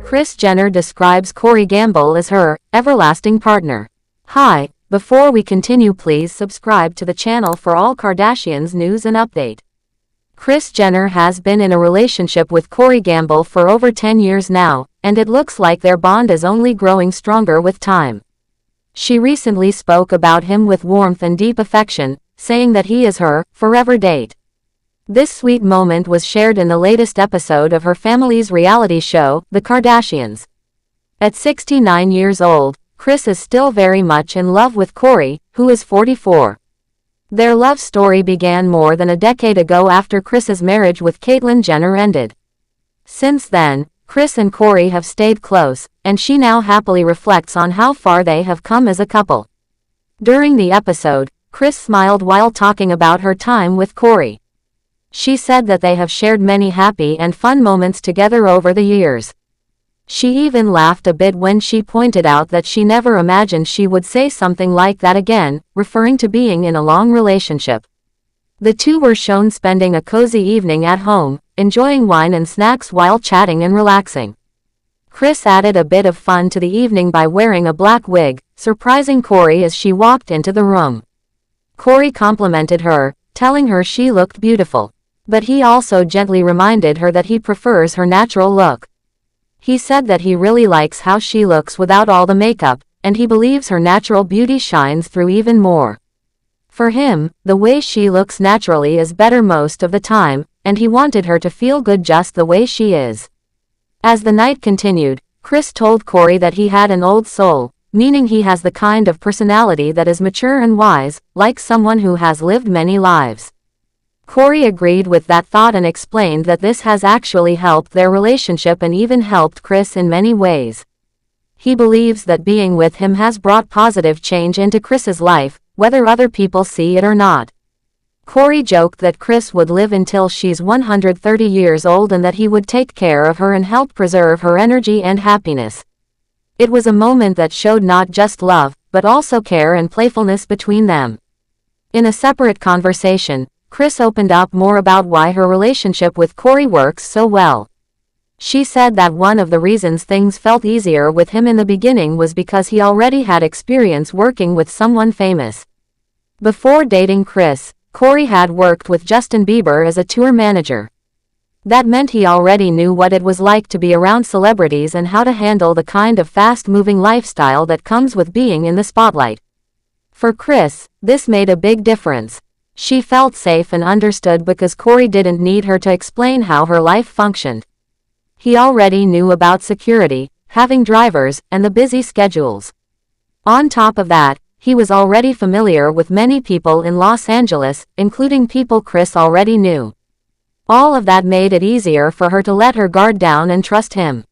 Kris Jenner describes Corey Gamble as her everlasting partner. Hi, before we continue, please subscribe to the channel for all Kardashians news and update. Kris Jenner has been in a relationship with Corey Gamble for over 10 years now, and it looks like their bond is only growing stronger with time. She recently spoke about him with warmth and deep affection, saying that he is her forever date. This sweet moment was shared in the latest episode of her family's reality show, The Kardashians. At 69 years old, Kris is still very much in love with Corey, who is 44. Their love story began more than a decade ago after Kris's marriage with Caitlyn Jenner ended. Since then, Kris and Corey have stayed close, and she now happily reflects on how far they have come as a couple. During the episode, Kris smiled while talking about her time with Corey. She said that they have shared many happy and fun moments together over the years. She even laughed a bit when she pointed out that she never imagined she would say something like that again, referring to being in a long relationship. The two were shown spending a cozy evening at home, enjoying wine and snacks while chatting and relaxing. Kris added a bit of fun to the evening by wearing a black wig, surprising Corey as she walked into the room. Corey complimented her, telling her she looked beautiful. But he also gently reminded her that he prefers her natural look. He said that he really likes how she looks without all the makeup, and he believes her natural beauty shines through even more. For him, the way she looks naturally is better most of the time, and he wanted her to feel good just the way she is. As the night continued, Kris told Corey that he had an old soul, meaning he has the kind of personality that is mature and wise, like someone who has lived many lives. Corey agreed with that thought and explained that this has actually helped their relationship and even helped Kris in many ways. He believes that being with him has brought positive change into Kris's life, whether other people see it or not. Corey joked that Kris would live until she's 130 years old and that he would take care of her and help preserve her energy and happiness. It was a moment that showed not just love, but also care and playfulness between them. In a separate conversation, Kris opened up more about why her relationship with Corey works so well. She said that one of the reasons things felt easier with him in the beginning was because he already had experience working with someone famous. Before dating Kris, Corey had worked with Justin Bieber as a tour manager. That meant he already knew what it was like to be around celebrities and how to handle the kind of fast-moving lifestyle that comes with being in the spotlight. For Kris, this made a big difference. She felt safe and understood because Corey didn't need her to explain how her life functioned. He already knew about security, having drivers, and the busy schedules. On top of that, he was already familiar with many people in Los Angeles, including people Kris already knew. All of that made it easier for her to let her guard down and trust him.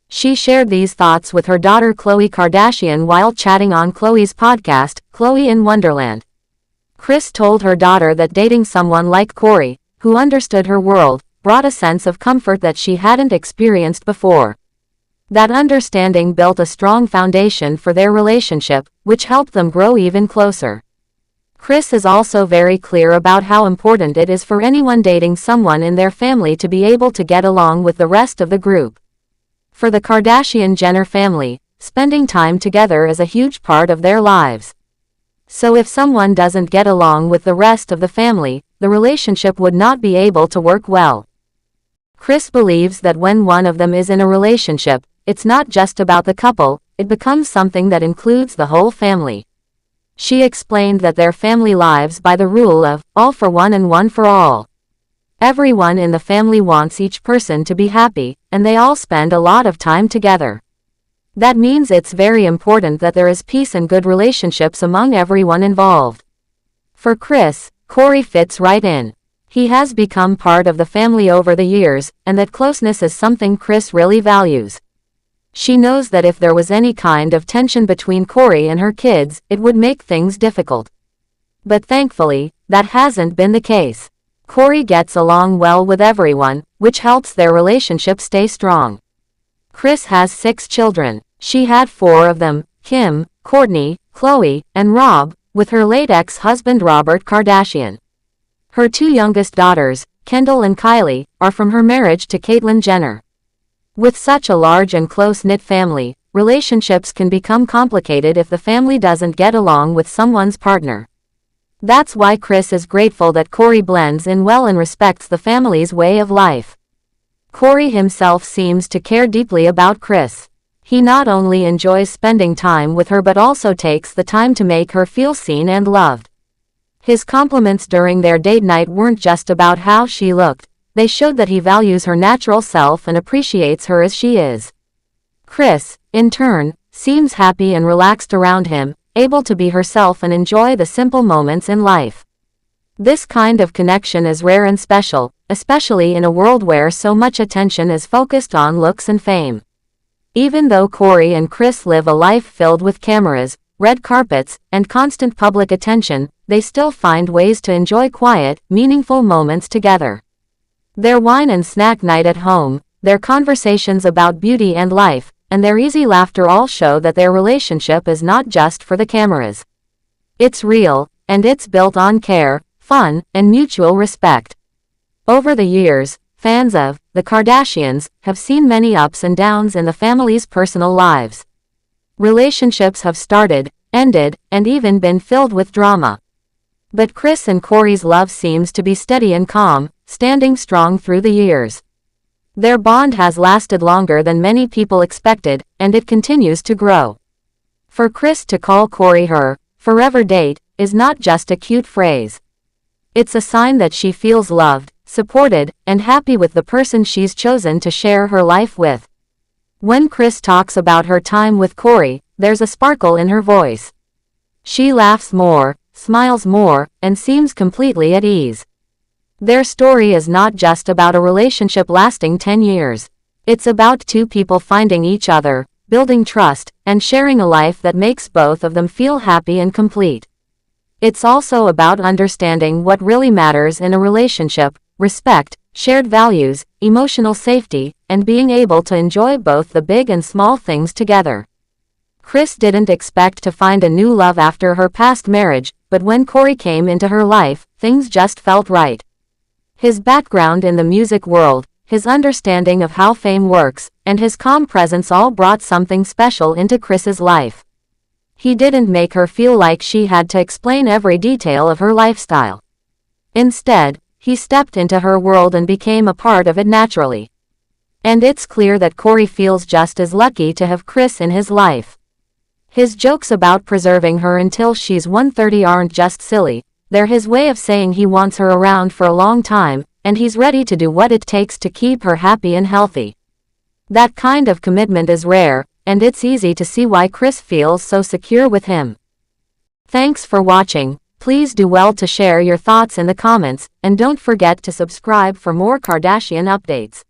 She shared these thoughts with her daughter Khloe Kardashian while chatting on Khloe's podcast, Khloe in Wonderland. Kris told her daughter that dating someone like Corey, who understood her world, brought a sense of comfort that she hadn't experienced before. That understanding built a strong foundation for their relationship, which helped them grow even closer. Kris is also very clear about how important it is for anyone dating someone in their family to be able to get along with the rest of the group. For the Kardashian-Jenner family, spending time together is a huge part of their lives. So if someone doesn't get along with the rest of the family, the relationship would not be able to work well. Kris believes that when one of them is in a relationship, it's not just about the couple, it becomes something that includes the whole family. She explained that their family lives by the rule of all for one and one for all. Everyone in the family wants each person to be happy, and they all spend a lot of time together. That means it's very important that there is peace and good relationships among everyone involved. For Kris, Corey fits right in. He has become part of the family over the years, and that closeness is something Kris really values. She knows that if there was any kind of tension between Corey and her kids, it would make things difficult. But thankfully, that hasn't been the case. Corey gets along well with everyone, which helps their relationship stay strong. Kris has 6 children. She had 4 of them, Kim, Kourtney, Khloe, and Rob, with her late ex-husband Robert Kardashian. Her 2 youngest daughters, Kendall and Kylie, are from her marriage to Caitlyn Jenner. With such a large and close-knit family, relationships can become complicated if the family doesn't get along with someone's partner. That's why Kris is grateful that Corey blends in well and respects the family's way of life. Corey himself seems to care deeply about Kris. He not only enjoys spending time with her but also takes the time to make her feel seen and loved. His compliments during their date night weren't just about how she looked. They showed that he values her natural self and appreciates her as she is. Kris, in turn, seems happy and relaxed around him, able to be herself and enjoy the simple moments in life. This kind of connection is rare and special, especially in a world where so much attention is focused on looks and fame. Even though Corey and Kris live a life filled with cameras, red carpets, and constant public attention, they still find ways to enjoy quiet, meaningful moments together. Their wine and snack night at home, their conversations about beauty and life, and their easy laughter all show that their relationship is not just for the cameras. It's real, and it's built on care, fun, and mutual respect. Over the years, fans of the Kardashians have seen many ups and downs in the family's personal lives. Relationships have started, ended, and even been filled with drama. But Kris and Corey's love seems to be steady and calm, standing strong through the years. Their bond has lasted longer than many people expected, and it continues to grow. For Kris to call Corey her forever date is not just a cute phrase. It's a sign that she feels loved, supported, and happy with the person she's chosen to share her life with. When Kris talks about her time with Corey, there's a sparkle in her voice. She laughs more, smiles more, and seems completely at ease. Their story is not just about a relationship lasting 10 years. It's about two people finding each other, building trust, and sharing a life that makes both of them feel happy and complete. It's also about understanding what really matters in a relationship: respect, shared values, emotional safety, and being able to enjoy both the big and small things together. Kris didn't expect to find a new love after her past marriage, but when Corey came into her life, things just felt right. His background in the music world, his understanding of how fame works, and his calm presence all brought something special into Kris's life. He didn't make her feel like she had to explain every detail of her lifestyle. Instead, he stepped into her world and became a part of it naturally. And it's clear that Corey feels just as lucky to have Kris in his life. His jokes about preserving her until she's 130 aren't just silly. They're his way of saying he wants her around for a long time, and he's ready to do what it takes to keep her happy and healthy. That kind of commitment is rare, and it's easy to see why Kris feels so secure with him. Thanks for watching. Please do well to share your thoughts in the comments, and don't forget to subscribe for more Kardashian updates.